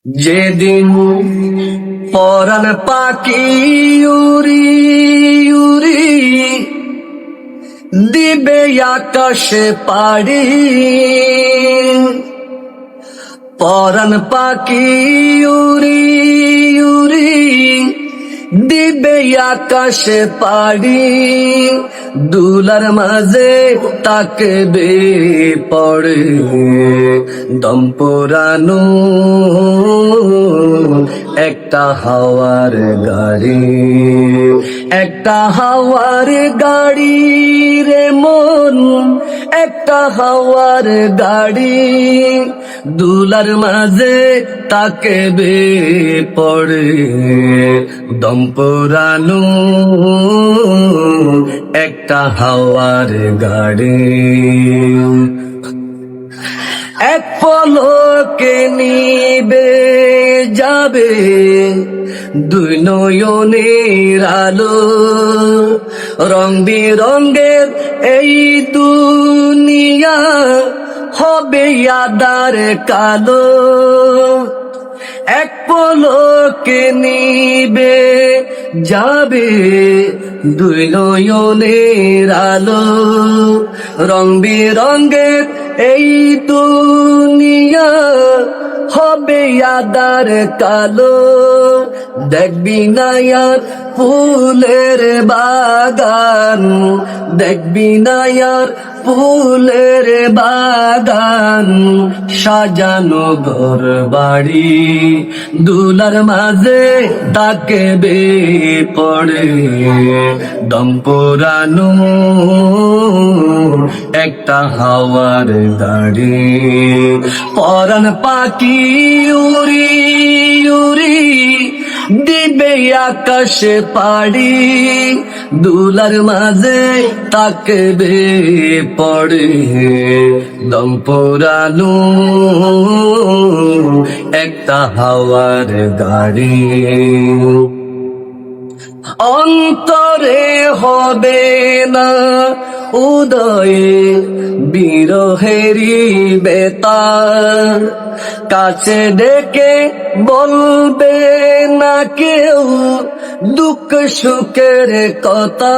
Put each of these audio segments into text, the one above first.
যেদিন পরাণ পাখি উড়ি উড়ি দিবে আকাশে পাড়ি, পরাণ পাখি উড়ি উড়ি দিবে আকাশে পাড়ি, দুলার মাঝে তাকবে পড়ে দম পোড়ানো একটা হাওয়ার গাড়ি, একটা হাওয়ার গাড়ি রে মন, একটা হাওয়ার গাড়ি, দুলার মাঝে তাকবে পড়ে দম পোড়ানো একটা হাওয়ার গাড়ি। এক পলকে নিবে যাবে দুই নয়নের আলো, রং বিরঙ্গের এই দুনিয়া হবে আধার কালো। এক পলকে নিবে যাবে দুই নয়নের আলো, রং বিরঙ্গের এই দুনিয়া হবে আধার কালো। দেখবি না আর ফুলের বাগান, দেখবি না আর ফুলের বাগান, সাজানো ঘর বাড়ি, দুলার মাঝে তাকবে পড়ে দম পোড়ানো একটা হাওয়ার গাড়ি। পরাণ পাখি উড়ি উড়ি দিবে আকাশে পাড়ি, দুলার মাঝে তাকবে পড়ে দম পোড়ানো একটা হাওয়ার গাড়ি। অন্তরে হবে না উদয়ে বিরহেরি বেতার, কাছে ডেকে বলবে না কেউ দুঃখ সুখের কথা।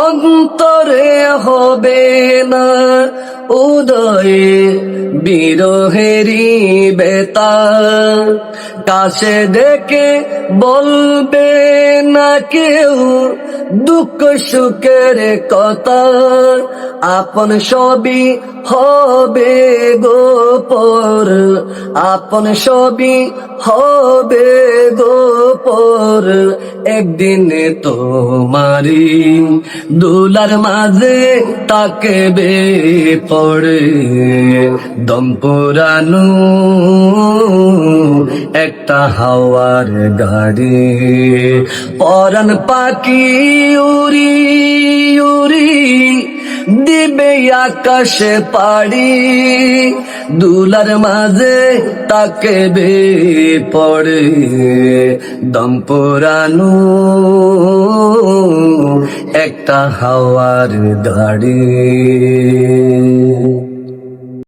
অন্তরে হবে না উদয়ে বিরহেরি বেতার, কাছে ডেকে বলবে না কেউ দুঃখ সুখের কথা। আপন সবই হবে গোপর, আপন সবই হবে গোপর, একদিন তোমারি দুলার মাঝে তাকবে পড়ে দম পোড়ানো একটা হাওয়ার গাড়ি। পরাণ পাখি উড়ি উড়ি দিবে আকাশে পাড়ি, দুলার মাঝে তাকবে পড়ে দম পোড়ানো একটা হাওয়ার গাড়ি।